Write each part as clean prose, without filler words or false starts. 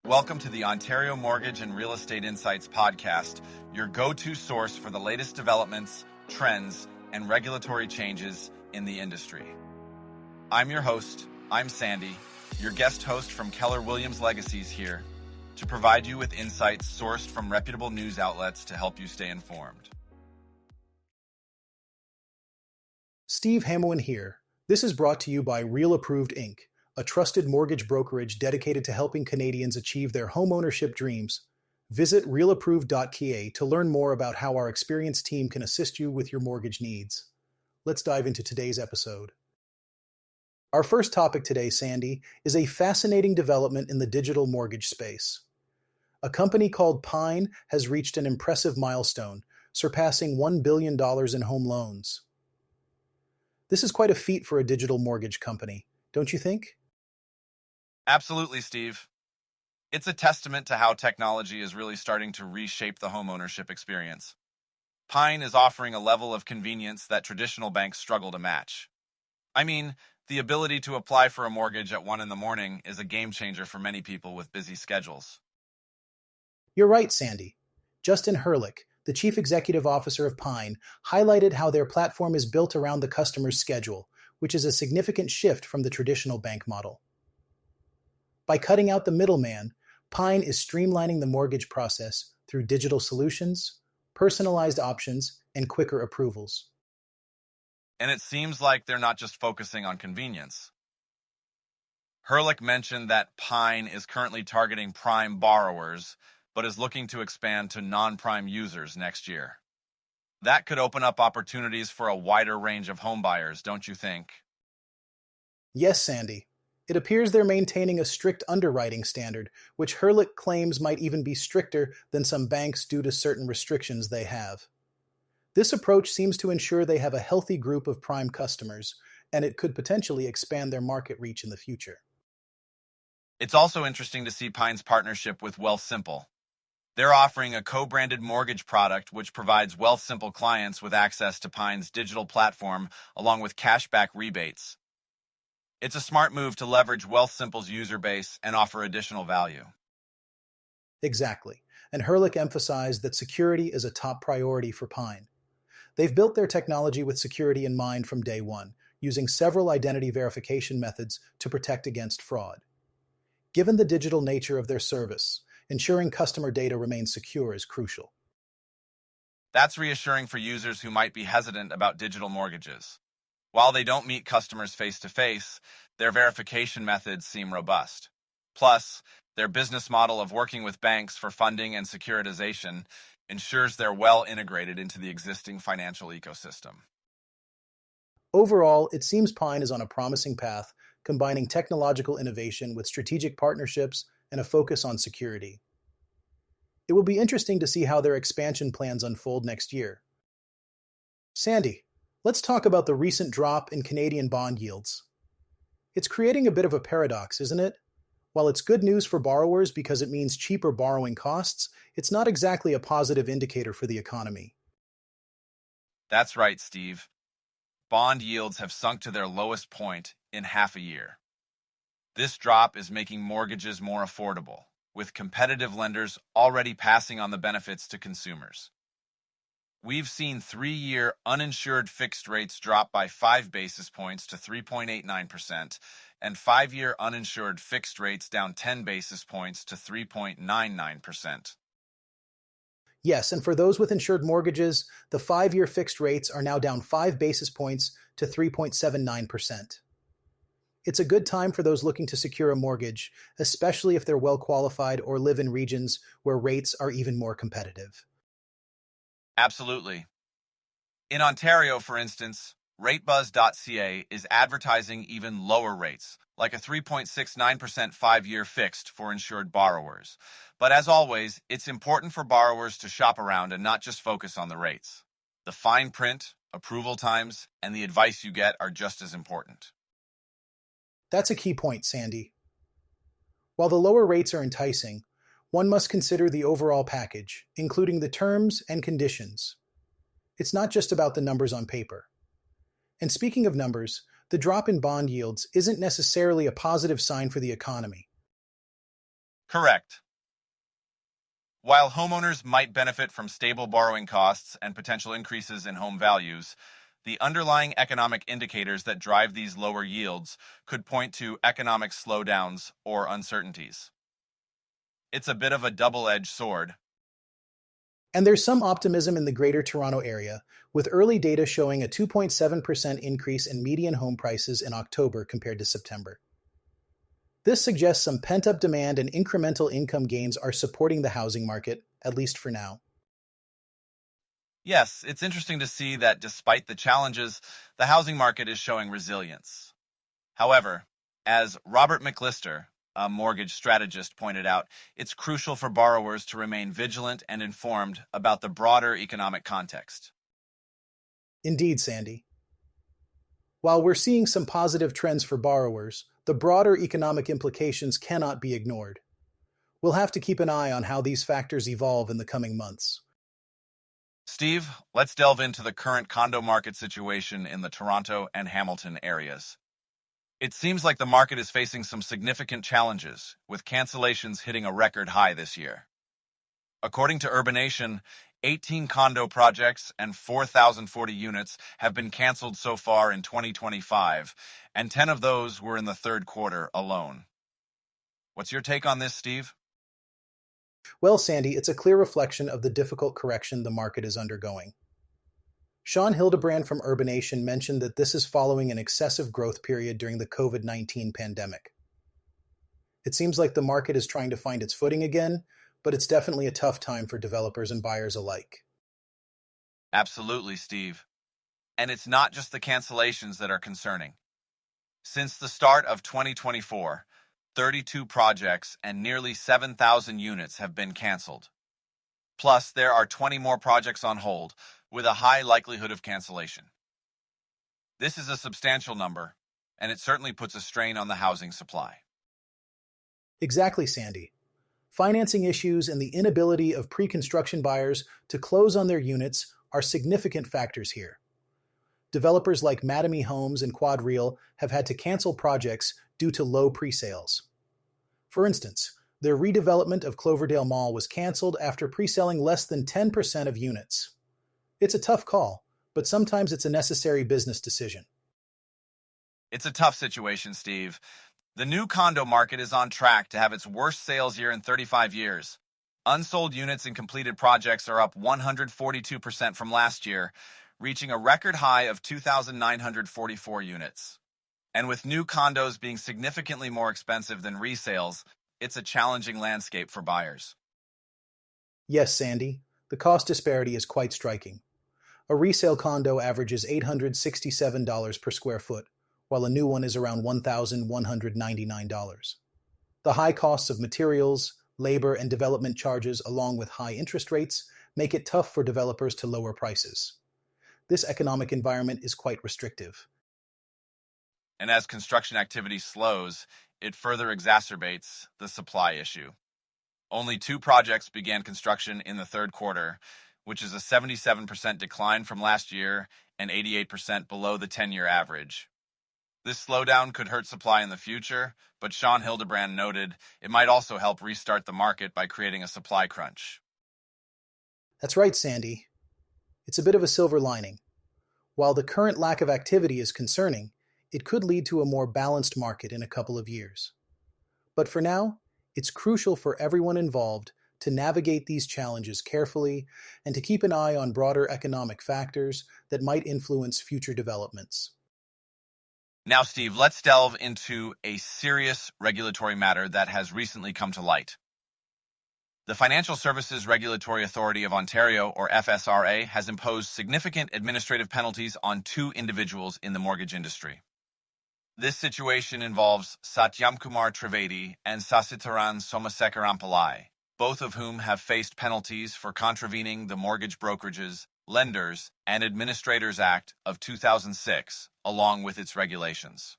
Welcome to the Ontario Mortgage and Real Estate Insights podcast, your go-to source for the latest developments, trends, and regulatory changes in the industry. I'm your host, I'm Sandy, your guest host from Keller Williams Legacies here, to provide you with insights sourced from reputable news outlets to help you stay informed. Steve Hamwin here. This is brought to you by Real Approved Inc., a trusted mortgage brokerage dedicated to helping Canadians achieve their homeownership dreams. Visit realapproved.ca to learn more about how our experienced team can assist you with your mortgage needs. Let's dive into today's episode. Our first topic today, Sandy, is a fascinating development in the digital mortgage space. A company called Pine has reached an impressive milestone, surpassing $1 billion in home loans. This is quite a feat for a digital mortgage company, don't you think? Absolutely, Steve. It's a testament to how technology is really starting to reshape the homeownership experience. Pine is offering a level of convenience that traditional banks struggle to match. I mean, the ability to apply for a mortgage at 1 a.m. is a game changer for many people with busy schedules. You're right, Sandy. Justin Herlick, the Chief Executive Officer of Pine, highlighted how their platform is built around the customer's schedule, which is a significant shift from the traditional bank model. By cutting out the middleman, Pine is streamlining the mortgage process through digital solutions, personalized options, and quicker approvals. And it seems like they're not just focusing on convenience. Herlick mentioned that Pine is currently targeting prime borrowers, but is looking to expand to non-prime users next year. That could open up opportunities for a wider range of homebuyers, don't you think? Yes, Sandy. It appears they're maintaining a strict underwriting standard, which Herlick claims might even be stricter than some banks due to certain restrictions they have. This approach seems to ensure they have a healthy group of prime customers, and it could potentially expand their market reach in the future. It's also interesting to see Pine's partnership with Wealthsimple. They're offering a co-branded mortgage product which provides Wealthsimple clients with access to Pine's digital platform along with cashback rebates. It's a smart move to leverage Wealthsimple's user base and offer additional value. Exactly. And Herlick emphasized that security is a top priority for Pine. They've built their technology with security in mind from day one, using several identity verification methods to protect against fraud. Given the digital nature of their service, ensuring customer data remains secure is crucial. That's reassuring for users who might be hesitant about digital mortgages. While they don't meet customers face-to-face, their verification methods seem robust. Plus, their business model of working with banks for funding and securitization ensures they're well integrated into the existing financial ecosystem. Overall, it seems Pine is on a promising path, combining technological innovation with strategic partnerships and a focus on security. It will be interesting to see how their expansion plans unfold next year. Sandy, let's talk about the recent drop in Canadian bond yields. It's creating a bit of a paradox, isn't it? While it's good news for borrowers because it means cheaper borrowing costs, it's not exactly a positive indicator for the economy. That's right, Steve. Bond yields have sunk to their lowest point in half a year. This drop is making mortgages more affordable, with competitive lenders already passing on the benefits to consumers. We've seen 3-year uninsured fixed rates drop by 5 basis points to 3.89%, and 5-year uninsured fixed rates down 10 basis points to 3.99%. Yes, and for those with insured mortgages, the 5-year fixed rates are now down 5 basis points to 3.79%. It's a good time for those looking to secure a mortgage, especially if they're well qualified or live in regions where rates are even more competitive. Absolutely. In Ontario, for instance, RateBuzz.ca is advertising even lower rates, like a 3.69% 5-year fixed for insured borrowers. But as always, it's important for borrowers to shop around and not just focus on the rates. The fine print, approval times, and the advice you get are just as important. That's a key point, Sandy. While the lower rates are enticing, one must consider the overall package, including the terms and conditions. It's not just about the numbers on paper. And speaking of numbers, the drop in bond yields isn't necessarily a positive sign for the economy. Correct. While homeowners might benefit from stable borrowing costs and potential increases in home values, the underlying economic indicators that drive these lower yields could point to economic slowdowns or uncertainties. It's a bit of a double-edged sword. And there's some optimism in the Greater Toronto Area, with early data showing a 2.7% increase in median home prices in October compared to September. This suggests some pent-up demand and incremental income gains are supporting the housing market, at least for now. Yes, it's interesting to see that despite the challenges, the housing market is showing resilience. However, as Robert McLister, a mortgage strategist, pointed out, it's crucial for borrowers to remain vigilant and informed about the broader economic context. Indeed, Sandy. While we're seeing some positive trends for borrowers, the broader economic implications cannot be ignored. We'll have to keep an eye on how these factors evolve in the coming months. Steve, let's delve into the current condo market situation in the Toronto and Hamilton areas. It seems like the market is facing some significant challenges, with cancellations hitting a record high this year. According to Urbanation, 18 condo projects and 4,040 units have been canceled so far in 2025, and 10 of those were in the third quarter alone. What's your take on this, Steve? Well, Sandy, it's a clear reflection of the difficult correction the market is undergoing. Sean Hildebrand from Urbanation mentioned that this is following an excessive growth period during the COVID-19 pandemic. It seems like the market is trying to find its footing again, but it's definitely a tough time for developers and buyers alike. Absolutely, Steve. And it's not just the cancellations that are concerning. Since the start of 2024, 32 projects and nearly 7,000 units have been canceled. Plus, there are 20 more projects on hold, with a high likelihood of cancellation. This is a substantial number, and it certainly puts a strain on the housing supply. Exactly, Sandy. Financing issues and the inability of pre-construction buyers to close on their units are significant factors here. Developers like Mattamy Homes and QuadReal have had to cancel projects due to low pre-sales. For instance, their redevelopment of Cloverdale Mall was canceled after pre-selling less than 10% of units. It's a tough call, but sometimes it's a necessary business decision. It's a tough situation, Steve. The new condo market is on track to have its worst sales year in 35 years. Unsold units and completed projects are up 142% from last year, reaching a record high of 2,944 units. And with new condos being significantly more expensive than resales, it's a challenging landscape for buyers. Yes, Sandy, the cost disparity is quite striking. A resale condo averages $867 per square foot, while a new one is around $1,199. The high costs of materials, labor, and development charges, along with high interest rates, make it tough for developers to lower prices. This economic environment is quite restrictive. And as construction activity slows, it further exacerbates the supply issue. Only two projects began construction in the third quarter, which is a 77% decline from last year and 88% below the 10-year average. This slowdown could hurt supply in the future, but Sean Hildebrand noted it might also help restart the market by creating a supply crunch. That's right, Sandy. It's a bit of a silver lining. While the current lack of activity is concerning, it could lead to a more balanced market in a couple of years. But for now, it's crucial for everyone involved to navigate these challenges carefully and to keep an eye on broader economic factors that might influence future developments. Now, Steve, let's delve into a serious regulatory matter that has recently come to light. The Financial Services Regulatory Authority of Ontario, or FSRA, has imposed significant administrative penalties on two individuals in the mortgage industry. This situation involves Satyamkumar Trivedi and Sasitharan Somasekaram Pillai, both of whom have faced penalties for contravening the Mortgage Brokerages, Lenders, and Administrators Act of 2006, along with its regulations.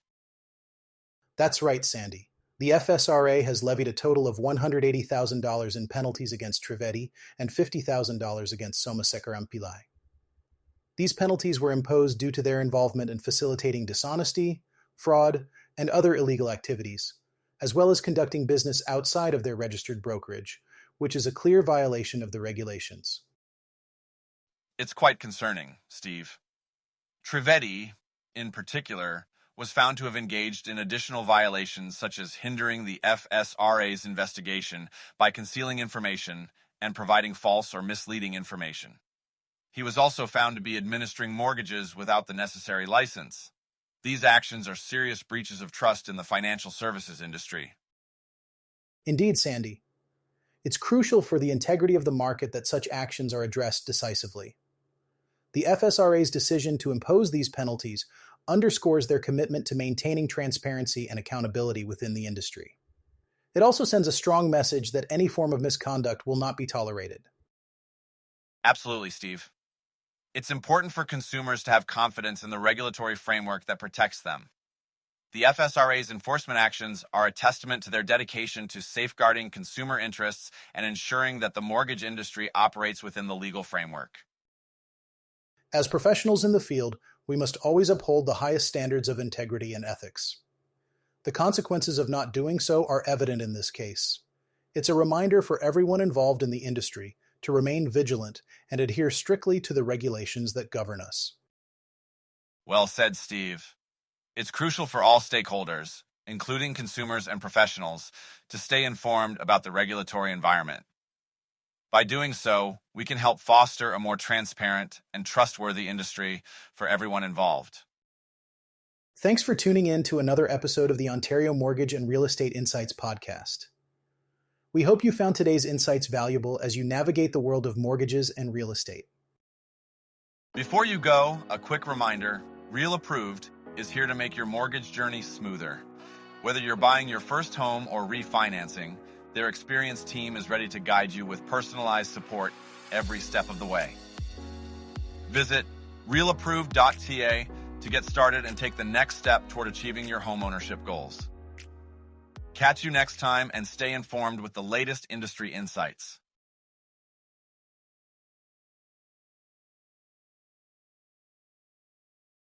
That's right, Sandy. The FSRA has levied a total of $180,000 in penalties against Trivedi and $50,000 against Somasekaram Pillai. These penalties were imposed due to their involvement in facilitating dishonesty, fraud, and other illegal activities, as well as conducting business outside of their registered brokerage, which is a clear violation of the regulations. It's quite concerning, Steve. Trivedi, in particular, was found to have engaged in additional violations such as hindering the FSRA's investigation by concealing information and providing false or misleading information. He was also found to be administering mortgages without the necessary license. These actions are serious breaches of trust in the financial services industry. Indeed, Sandy. It's crucial for the integrity of the market that such actions are addressed decisively. The FSRA's decision to impose these penalties underscores their commitment to maintaining transparency and accountability within the industry. It also sends a strong message that any form of misconduct will not be tolerated. Absolutely, Steve. It's important for consumers to have confidence in the regulatory framework that protects them. The FSRA's enforcement actions are a testament to their dedication to safeguarding consumer interests and ensuring that the mortgage industry operates within the legal framework. As professionals in the field, we must always uphold the highest standards of integrity and ethics. The consequences of not doing so are evident in this case. It's a reminder for everyone involved in the industry to remain vigilant and adhere strictly to the regulations that govern us. Well said, Steve. It's crucial for all stakeholders, including consumers and professionals, to stay informed about the regulatory environment. By doing so, we can help foster a more transparent and trustworthy industry for everyone involved. Thanks for tuning in to another episode of the Ontario Mortgage and Real Estate Insights podcast. We hope you found today's insights valuable as you navigate the world of mortgages and real estate. Before you go, a quick reminder, Real Approved is here to make your mortgage journey smoother. Whether you're buying your first home or refinancing, their experienced team is ready to guide you with personalized support every step of the way. Visit realapproved.ca to get started and take the next step toward achieving your homeownership goals. Catch you next time and stay informed with the latest industry insights.